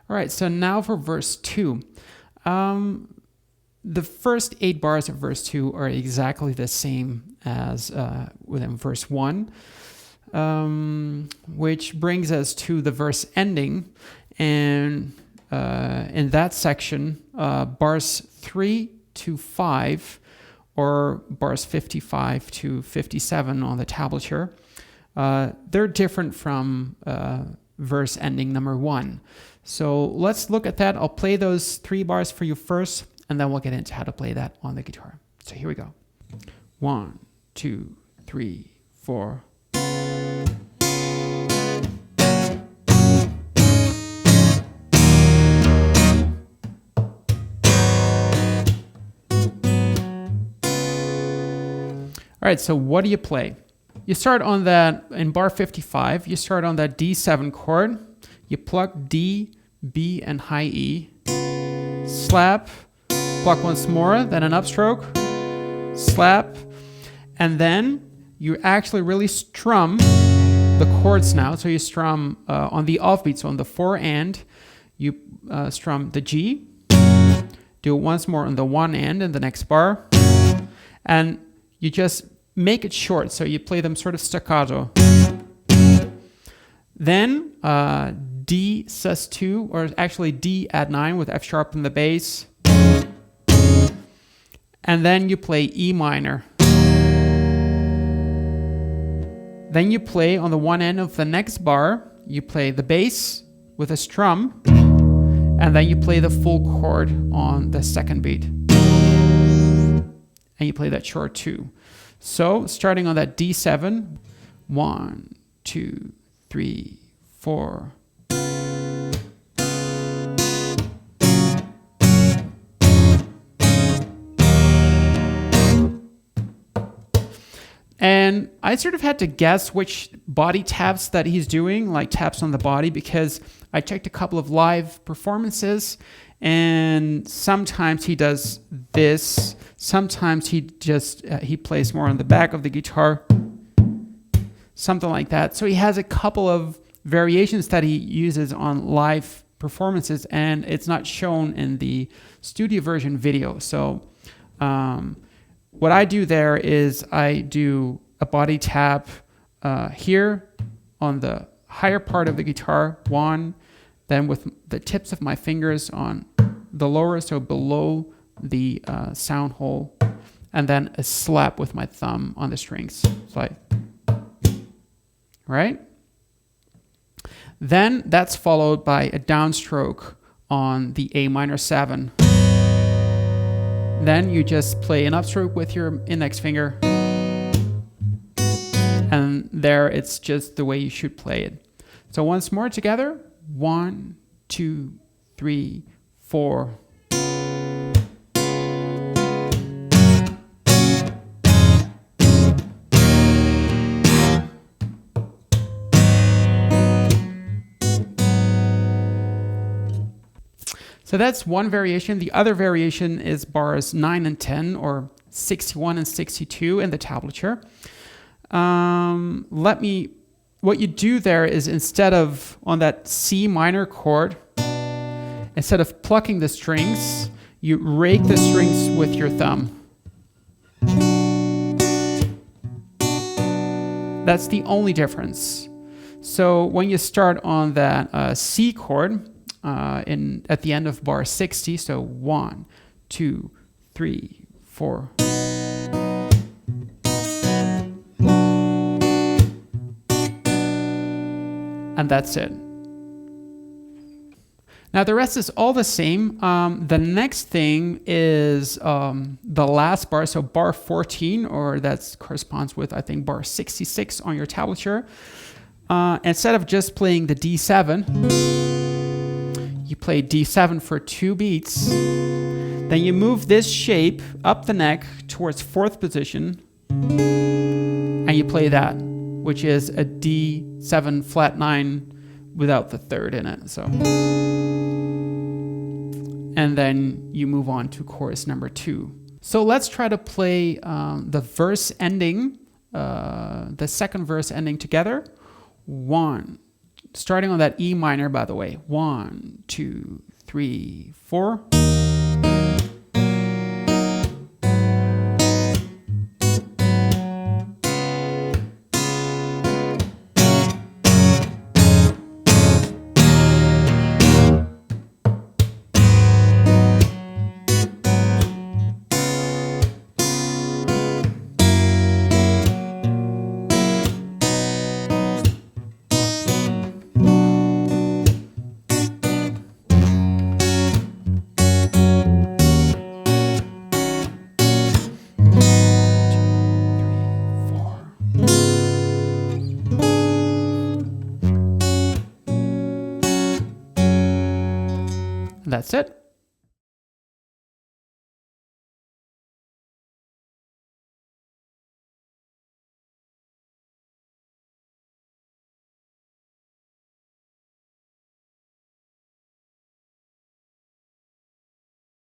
All right, so now for verse 2. The first 8 bars of verse 2 are exactly the same as within verse 1, which brings us to the verse ending. And in that section, bars 3 to 5, or bars 55 to 57 on the tablature, they're different from verse ending number 1. So let's look at that. I'll play those 3 bars for you first, and then we'll get into how to play that on the guitar. So here we go. 1, 2, 3, 4. All right, so what do you play? You start on that, in bar 55, you start on that D7 chord. You pluck D, B, and high E. Slap, pluck once more, then an upstroke, slap, and then you actually really strum the chords now. So you strum on the offbeat, so on the 4 and, you strum the G, do it once more on the 1 and in the next bar, and you just make it short, so you play them sort of staccato. Then D sus2, or actually D add 9 with F sharp in the bass. And then you play E minor. Then you play on the 1 end of the next bar, you play the bass with a strum, and then you play the full chord on the 2nd beat. And you play that short 2. So starting on that D7, 1, 2, 3, 4. And I sort of had to guess which body taps that he's doing, like taps on the body, because I checked a couple of live performances, and sometimes he does this, sometimes he just he plays more on the back of the guitar, something like that. So he has a couple of variations that he uses on live performances, and it's not shown in the studio version video. So what I do there is I do a body tap here on the higher part of the guitar, 1, then with the tips of my fingers on the lower, so below the sound hole, and then a slap with my thumb on the strings. So like, right? Then that's followed by a downstroke on the A minor 7. Then you just play an upstroke with your index finger, and there it's just the way you should play it. So once more together, 1, 2, 3, 4. So that's one variation. The other variation is bars 9 and 10, or 61 and 62 in the tablature. What you do there is, instead of on that C minor chord, instead of plucking the strings, you rake the strings with your thumb. That's the only difference. So when you start on that C chord, at the end of bar 60, so 1, 2, 3, 4. And that's it. Now the rest is all the same. The next thing is the last bar, so bar 14, or that corresponds with, I think, bar 66 on your tablature. Instead of just playing the D7, you play D7 for 2 beats. Then you move this shape up the neck towards 4th position, and you play that, which is a D7 flat 9 without the 3rd in it. So, and then you move on to chorus number 2. So let's try to play the verse ending, the second verse ending together. 1, starting on that E minor, by the way. 1, 2, 3, 4. That's it.